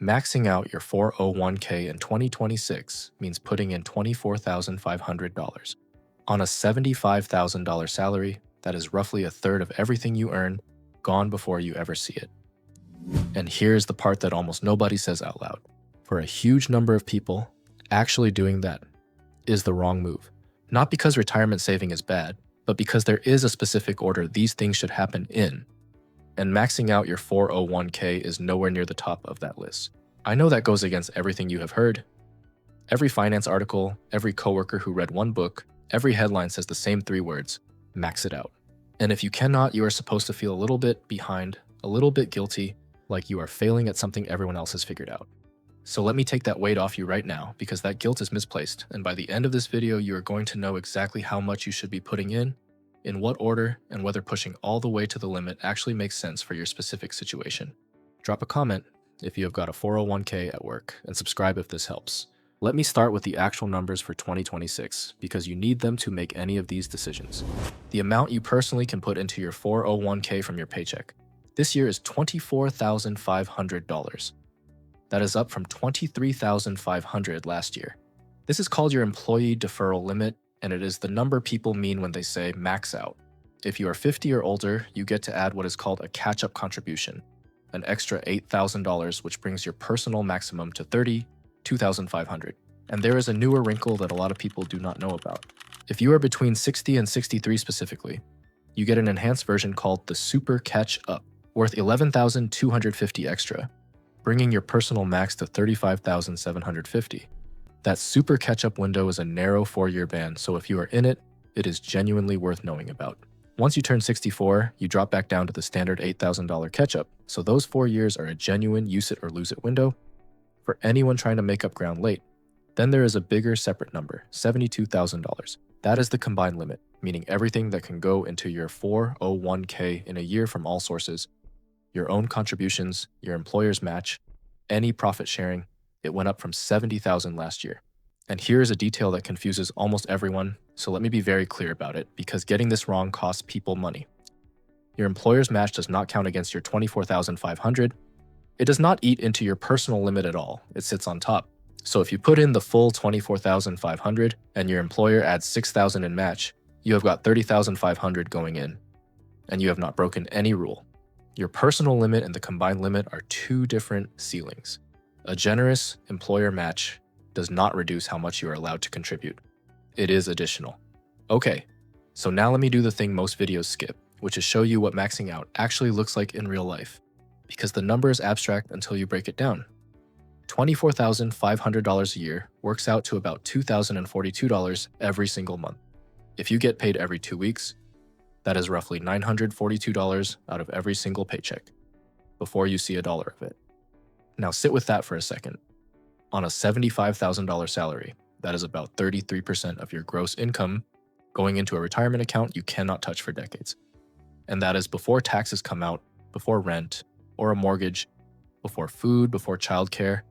Maxing out your 401k in 2026 means putting in $24,500. On a $75,000 salary, that is roughly a third of everything you earn, gone before you ever see it. And here's the part that almost nobody says out loud. For a huge number of people, actually doing that is the wrong move. Not because retirement saving is bad, but because there is a specific order these things should happen in. And maxing out your 401k is nowhere near the top of that list. I know that goes against everything you have heard. Every finance article, every coworker who read one book, every headline says the same 3 words: max it out. And if you cannot, you are supposed to feel a little bit behind, a little bit guilty, like you are failing at something everyone else has figured out. So let me take that weight off you right now, because that guilt is misplaced, and by the end of this video, you are going to know exactly how much you should be putting in what order, and whether pushing all the way to the limit actually makes sense for your specific situation. Drop a comment if you have got a 401k at work, and subscribe if this helps. Let me start with the actual numbers for 2026, because you need them to make any of these decisions. The amount you personally can put into your 401k from your paycheck this year is $24,500. That is up from $23,500 last year. This is called your employee deferral limit, and it is the number people mean when they say max out. If you are 50 or older, you get to add what is called a catch-up contribution, an extra $8,000, which brings your personal maximum to $32,500. And there is a newer wrinkle that a lot of people do not know about. If you are between 60 and 63 specifically, you get an enhanced version called the Super Catch-Up, worth $11,250 extra, bringing your personal max to $35,750. That Super Catch-Up window is a narrow 4-year band, so if you are in it, it is genuinely worth knowing about. Once you turn 64, you drop back down to the standard $8,000 catch-up, so those 4 years are a genuine use-it-or-lose-it window for anyone trying to make up ground late. Then there is a bigger separate number, $72,000. That is the combined limit, meaning everything that can go into your 401k in a year from all sources, your own contributions, your employer's match, any profit sharing. It went up from $70,000 last year. And here is a detail that confuses almost everyone, so let me be very clear about it, because getting this wrong costs people money. Your employer's match does not count against your $24,500. It does not eat into your personal limit at all. It sits on top. So if you put in the full $24,500 and your employer adds $6,000 in match, you have got $30,500 going in, and you have not broken any rule. Your personal limit and the combined limit are 2 different ceilings. A generous employer match does not reduce how much you are allowed to contribute. It is additional. Okay, so now let me do the thing most videos skip, which is show you what maxing out actually looks like in real life, because the number is abstract until you break it down. $24,500 a year works out to about $2,042 every single month. If you get paid every 2 weeks, that is roughly $942 out of every single paycheck, before you see a dollar of it. Now sit with that for a second. On a $75,000 salary, that is about 33% of your gross income going into a retirement account you cannot touch for decades. And that is before taxes come out, before rent, or a mortgage, before food, before childcare,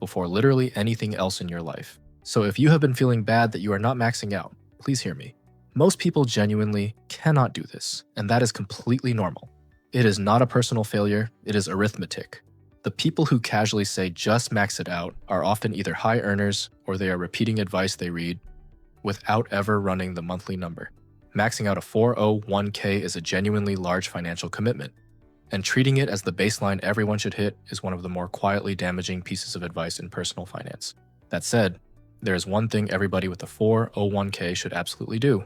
before literally anything else in your life. So if you have been feeling bad that you are not maxing out, please hear me. Most people genuinely cannot do this, and that is completely normal. It is not a personal failure, it is arithmetic. The people who casually say just max it out are often either high earners or they are repeating advice they read without ever running the monthly number. Maxing out a 401k is a genuinely large financial commitment, and treating it as the baseline everyone should hit is one of the more quietly damaging pieces of advice in personal finance. That said, there is one thing everybody with a 401k should absolutely do,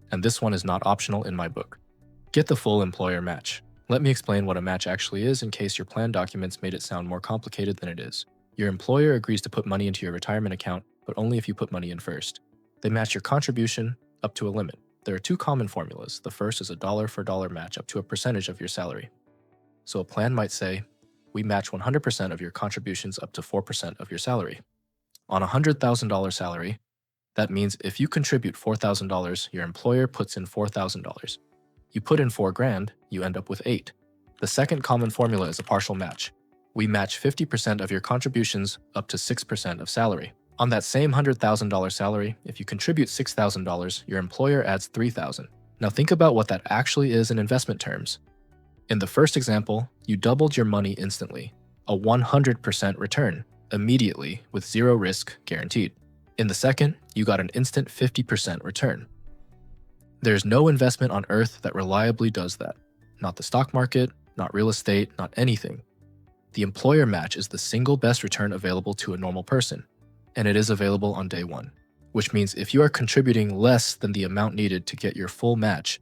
and this one is not optional in my book. Get the full employer match. Let me explain what a match actually is in case your plan documents made it sound more complicated than it is. Your employer agrees to put money into your retirement account, but only if you put money in first. They match your contribution up to a limit. There are 2 common formulas. The first is a dollar-for-dollar match up to a percentage of your salary. So a plan might say, we match 100% of your contributions up to 4% of your salary. On a $100,000 salary, that means if you contribute $4,000, your employer puts in $4,000. You put in $4,000, you end up with $8,000. The second common formula is a partial match. We match 50% of your contributions up to 6% of salary. On that same $100,000 salary, if you contribute $6,000, your employer adds $3,000. Now think about what that actually is in investment terms. In the first example, you doubled your money instantly. a 100% return, immediately with zero risk guaranteed. In the second, you got an instant 50% return. There's no investment on earth that reliably does that. Not the stock market, not real estate, not anything. The employer match is the single best return available to a normal person, and it is available on day one, which means if you are contributing less than the amount needed to get your full match,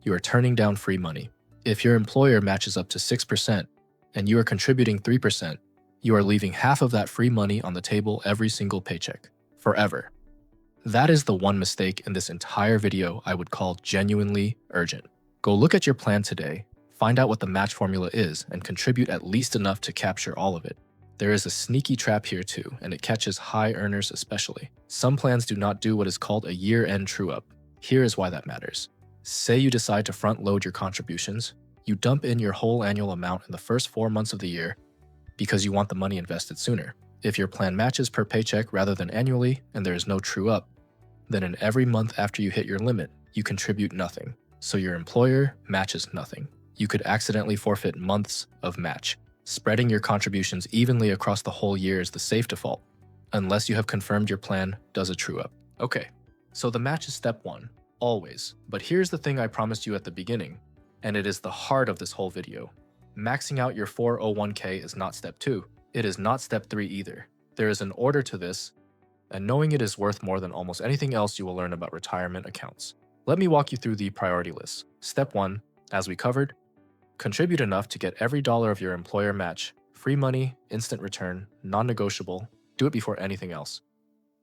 you are turning down free money. If your employer matches up to 6% and you are contributing 3%, you are leaving half of that free money on the table every single paycheck, forever. That is the one mistake in this entire video I would call genuinely urgent. Go look at your plan today, find out what the match formula is, and contribute at least enough to capture all of it. There is a sneaky trap here too, and it catches high earners especially. Some plans do not do what is called a year-end true-up. Here is why that matters. Say you decide to front-load your contributions. You dump in your whole annual amount in the first 4 months of the year because you want the money invested sooner. If your plan matches per paycheck rather than annually, and there is no true-up, then in every month after you hit your limit, you contribute nothing. So your employer matches nothing. You could accidentally forfeit months of match. Spreading your contributions evenly across the whole year is the safe default, unless you have confirmed your plan does a true-up. Okay, so the match is step one, always. But here's the thing I promised you at the beginning, and it is the heart of this whole video. Maxing out your 401k is not step two. It is not step three either. There is an order to this, and knowing it is worth more than almost anything else you will learn about retirement accounts. Let me walk you through the priority list. Step one, as we covered, contribute enough to get every dollar of your employer match, free money, instant return, non-negotiable, do it before anything else.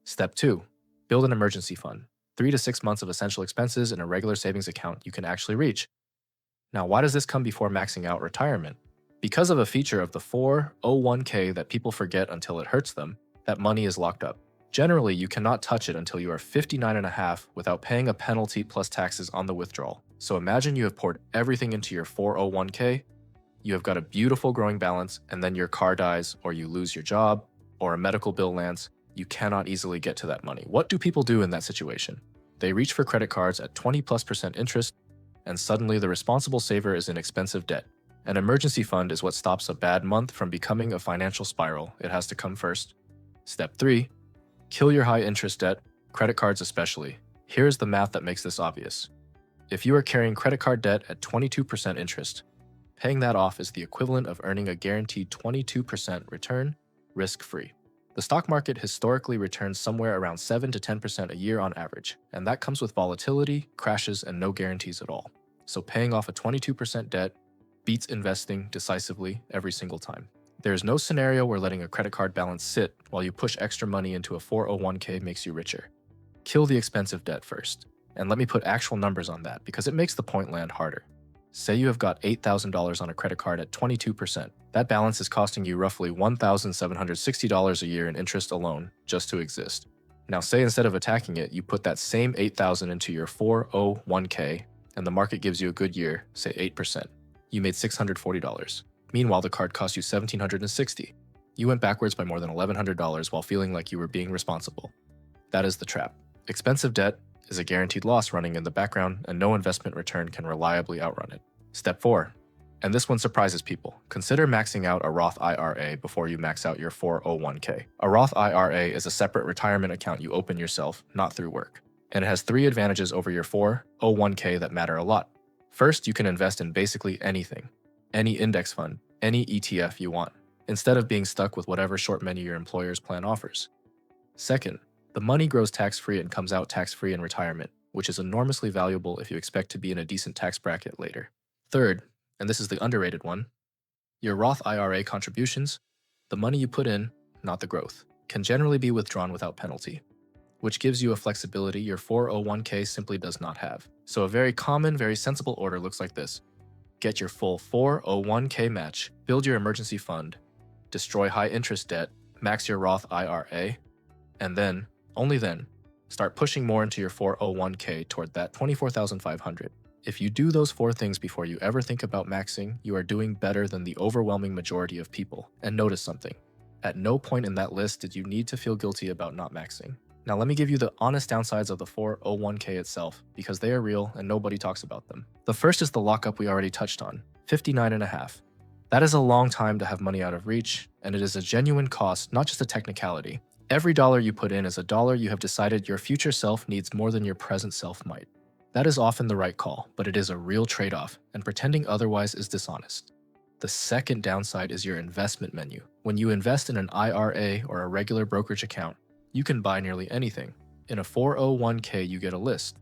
Step two, build an emergency fund, 3 to 6 months of essential expenses in a regular savings account you can actually reach. Now, why does this come before maxing out retirement? Because of a feature of the 401k that people forget until it hurts them, that money is locked up. Generally, you cannot touch it until you are 59.5 without paying a penalty plus taxes on the withdrawal. So imagine you have poured everything into your 401k, you have got a beautiful growing balance, and then your car dies, or you lose your job, or a medical bill lands. You cannot easily get to that money. What do people do in that situation? They reach for credit cards at 20+% interest, and suddenly the responsible saver is in expensive debt. An emergency fund is what stops a bad month from becoming a financial spiral. It has to come first. Step three, kill your high interest debt, credit cards especially. Here's the math that makes this obvious. If you are carrying credit card debt at 22% interest, paying that off is the equivalent of earning a guaranteed 22% return, risk-free. The stock market historically returns somewhere around 7 to 10% a year on average, and that comes with volatility, crashes, and no guarantees at all. So paying off a 22% debt beats investing decisively every single time. There is no scenario where letting a credit card balance sit while you push extra money into a 401k makes you richer. Kill the expensive debt first. And let me put actual numbers on that because it makes the point land harder. Say you have got $8,000 on a credit card at 22%. That balance is costing you roughly $1,760 a year in interest alone just to exist. Now say instead of attacking it, you put that same $8,000 into your 401k and the market gives you a good year, say 8%. You made $640. Meanwhile, the card cost you $1,760. You went backwards by more than $1,100 while feeling like you were being responsible. That is the trap. Expensive debt is a guaranteed loss running in the background, and no investment return can reliably outrun it. Step 4. And this one surprises people. Consider maxing out a Roth IRA before you max out your 401k. A Roth IRA is a separate retirement account you open yourself, not through work. And it has 3 advantages over your 401k that matter a lot. First, you can invest in basically anything. Any index fund, any ETF you want, instead of being stuck with whatever short menu your employer's plan offers. Second, the money grows tax-free and comes out tax-free in retirement, which is enormously valuable if you expect to be in a decent tax bracket later. Third, and this is the underrated one, your Roth IRA contributions, the money you put in, not the growth, can generally be withdrawn without penalty, which gives you a flexibility your 401k simply does not have. So a very common, very sensible order looks like this. Get your full 401k match, build your emergency fund, destroy high interest debt, max your Roth IRA, and then, only then, start pushing more into your 401k toward that $24,500. If you do those 4 things before you ever think about maxing, you are doing better than the overwhelming majority of people. And notice something. At no point in that list did you need to feel guilty about not maxing. Now let me give you the honest downsides of the 401k itself, because they are real and nobody talks about them. The first is the lockup we already touched on, 59.5. That is a long time to have money out of reach, and it is a genuine cost, not just a technicality. Every dollar you put in is a dollar you have decided your future self needs more than your present self might. That is often the right call, but it is a real trade-off, and pretending otherwise is dishonest. The second downside is your investment menu. When you invest in an IRA or a regular brokerage account, you can buy nearly anything. In a 401k, you get a list.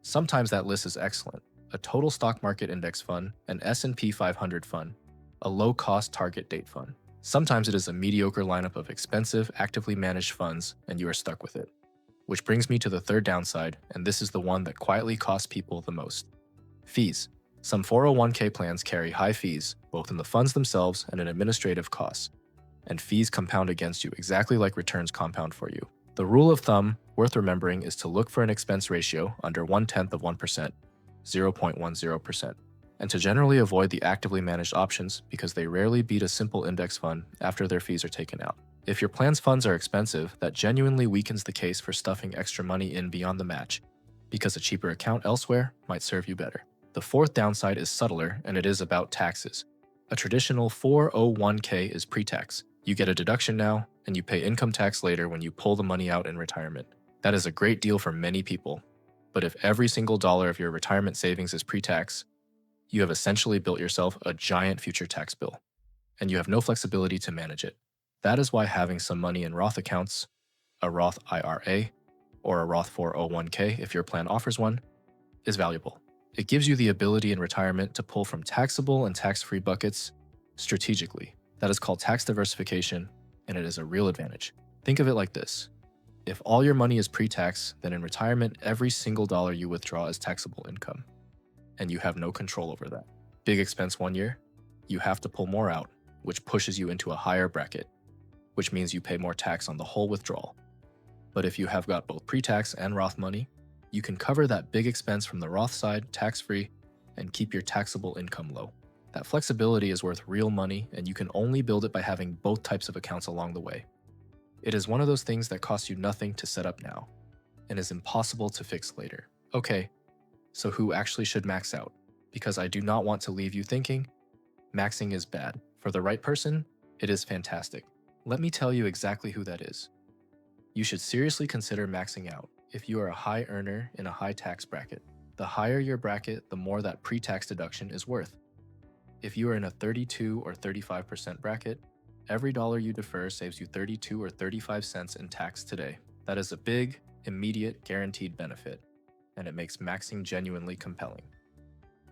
Sometimes that list is excellent: a total stock market index fund, an S&P 500 fund, a low-cost target date fund. Sometimes it is a mediocre lineup of expensive, actively managed funds, and you are stuck with it. Which brings me to the third downside, and this is the one that quietly costs people the most. Fees. Some 401k plans carry high fees, both in the funds themselves and in administrative costs. And fees compound against you exactly like returns compound for you. The rule of thumb worth remembering is to look for an expense ratio under 0.1%, 0.10%, and to generally avoid the actively managed options because they rarely beat a simple index fund after their fees are taken out. If your plan's funds are expensive, that genuinely weakens the case for stuffing extra money in beyond the match, because a cheaper account elsewhere might serve you better. The fourth downside is subtler, and it is about taxes. A traditional 401k is pre-tax. You get a deduction now, and you pay income tax later when you pull the money out in retirement. That is a great deal for many people. But if every single dollar of your retirement savings is pre-tax, you have essentially built yourself a giant future tax bill, and you have no flexibility to manage it. That is why having some money in Roth accounts, a Roth IRA, or a Roth 401k if your plan offers one, is valuable. It gives you the ability in retirement to pull from taxable and tax-free buckets strategically. That is called tax diversification, and it is a real advantage. Think of it like this. If all your money is pre-tax, then in retirement, every single dollar you withdraw is taxable income, and you have no control over that. Big expense one year, you have to pull more out, which pushes you into a higher bracket, which means you pay more tax on the whole withdrawal. But if you have got both pre-tax and Roth money, you can cover that big expense from the Roth side tax-free and keep your taxable income low. That flexibility is worth real money, and you can only build it by having both types of accounts along the way. It is one of those things that costs you nothing to set up now and is impossible to fix later. Okay, so who actually should max out? Because I do not want to leave you thinking maxing is bad. For the right person, it is fantastic. Let me tell you exactly who that is. You should seriously consider maxing out if you are a high earner in a high tax bracket. The higher your bracket, the more that pre-tax deduction is worth. If you are in a 32 or 35% bracket, every dollar you defer saves you 32 or 35 cents in tax today. That is a big, immediate, guaranteed benefit, and it makes maxing genuinely compelling.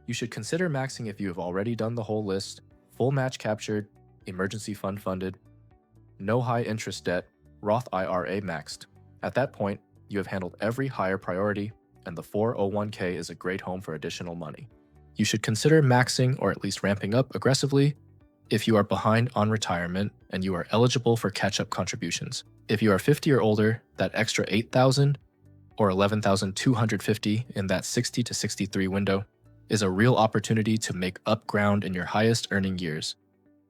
You should consider maxing if you have already done the whole list: full match captured, emergency fund funded, no high interest debt, Roth IRA maxed. At that point, you have handled every higher priority, and the 401k is a great home for additional money. You should consider maxing or at least ramping up aggressively if you are behind on retirement and you are eligible for catch-up contributions. If you are 50 or older, that extra $8,000 or $11,250 in that 60 to 63 window is a real opportunity to make up ground in your highest earning years.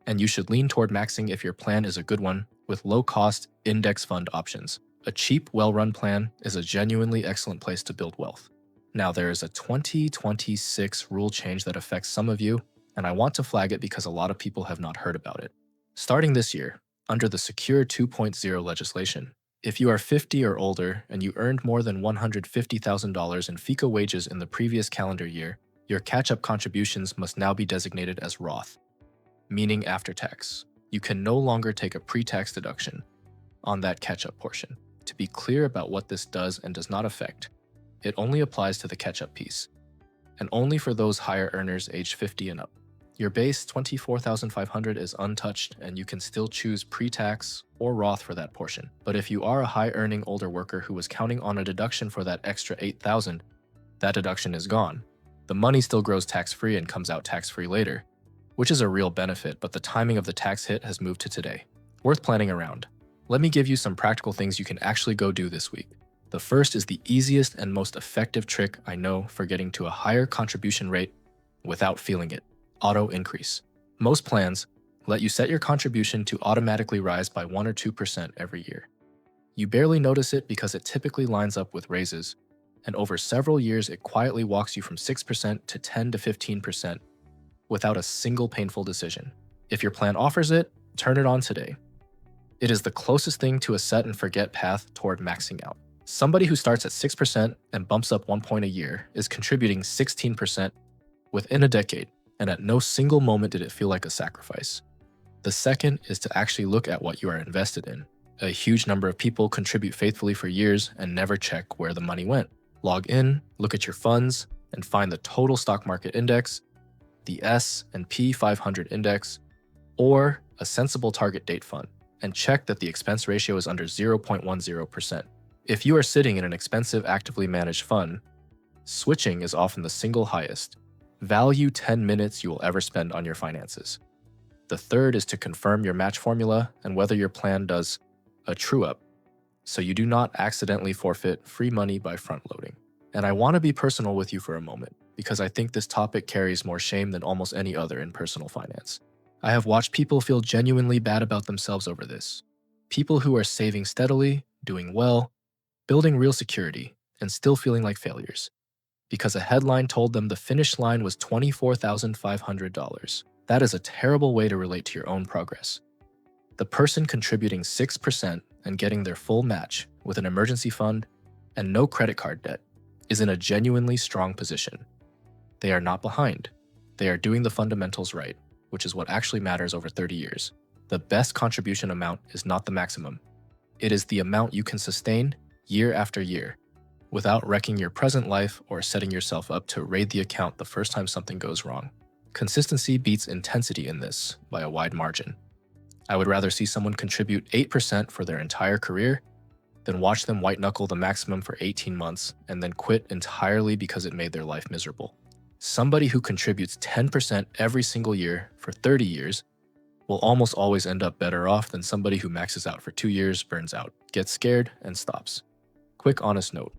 And you should lean toward maxing if your plan is a good one with low-cost index fund options. A cheap, well-run plan is a genuinely excellent place to build wealth. Now, there is a 2026 rule change that affects some of you, and I want to flag it because a lot of people have not heard about it. Starting this year, under the Secure 2.0 legislation, if you are 50 or older and you earned more than $150,000 in FICA wages in the previous calendar year, your catch-up contributions must now be designated as Roth, meaning after tax. You can no longer take a pre-tax deduction on that catch-up portion. To be clear about what this does and does not affect, it only applies to the catch-up piece, and only for those higher earners aged 50 and up. Your base $24,500 is untouched, and you can still choose pre-tax or Roth for that portion. But if you are a high-earning older worker who was counting on a deduction for that extra $8,000, that deduction is gone. The money still grows tax-free and comes out tax-free later, which is a real benefit, but the timing of the tax hit has moved to today. Worth planning around. Let me give you some practical things you can actually go do this week. The first is the easiest and most effective trick I know for getting to a higher contribution rate without feeling it: auto increase. Most plans let you set your contribution to automatically rise by 1 or 2% every year. You barely notice it because it typically lines up with raises, and over several years it quietly walks you from 6% to 10 to 15% without a single painful decision. If your plan offers it, turn it on today. It is the closest thing to a set and forget path toward maxing out. Somebody who starts at 6% and bumps up 1 point a year is contributing 16% within a decade, and at no single moment did it feel like a sacrifice. The second is to actually look at what you are invested in. A huge number of people contribute faithfully for years and never check where the money went. Log in, look at your funds, and find the total stock market index, the S&P 500 index, or a sensible target date fund, and check that the expense ratio is under 0.10%. If you are sitting in an expensive, actively managed fund, switching is often the single highest. Value 10 minutes you will ever spend on your finances. The third is to confirm your match formula and whether your plan does a true-up, so you do not accidentally forfeit free money by front-loading. And I want to be personal with you for a moment, because I think this topic carries more shame than almost any other in personal finance. I have watched people feel genuinely bad about themselves over this. People who are saving steadily, doing well, building real security, and still feeling like failures, because a headline told them the finish line was $24,500. That is a terrible way to relate to your own progress. The person contributing 6% and getting their full match with an emergency fund and no credit card debt is in a genuinely strong position. They are not behind. They are doing the fundamentals right, which is what actually matters over 30 years. The best contribution amount is not the maximum. It is the amount you can sustain year after year without wrecking your present life or setting yourself up to raid the account the first time something goes wrong. Consistency beats intensity in this by a wide margin. I would rather see someone contribute 8% for their entire career than watch them white-knuckle the maximum for 18 months and then quit entirely because it made their life miserable. Somebody who contributes 10% every single year for 30 years will almost always end up better off than somebody who maxes out for 2 years, burns out, gets scared, and stops. Quick honest note.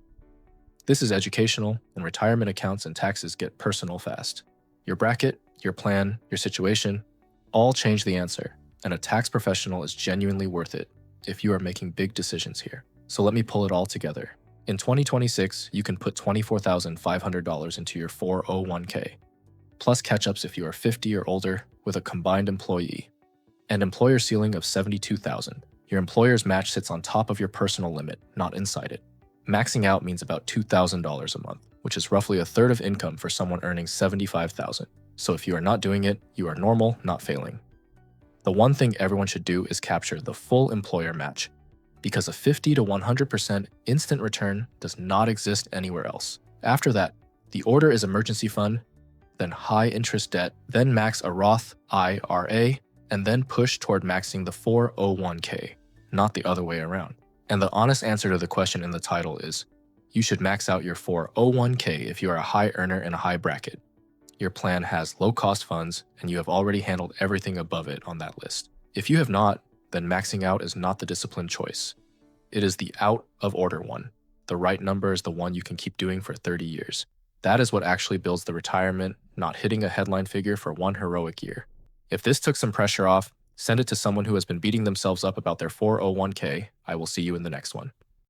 This is educational, and retirement accounts and taxes get personal fast. Your bracket, your plan, your situation, all change the answer, and a tax professional is genuinely worth it if you are making big decisions here. So let me pull it all together. In 2026, you can put $24,500 into your 401k, plus catch-ups if you are 50 or older with a combined employee, and employer ceiling of $72,000. Your employer's match sits on top of your personal limit, not inside it. Maxing out means about $2,000 a month, which is roughly a third of income for someone earning $75,000. So if you are not doing it, you are normal, not failing. The one thing everyone should do is capture the full employer match, because a 50 to 100% instant return does not exist anywhere else. After that, the order is emergency fund, then high interest debt, then max a Roth IRA, and then push toward maxing the 401k, not the other way around. And the honest answer to the question in the title is, you should max out your 401k if you are a high earner in a high bracket. Your plan has low-cost funds, and you have already handled everything above it on that list. If you have not, then maxing out is not the disciplined choice. It is the out-of-order one. The right number is the one you can keep doing for 30 years. That is what actually builds the retirement, not hitting a headline figure for one heroic year. If this took some pressure off, send it to someone who has been beating themselves up about their 401k. I will see you in the next one.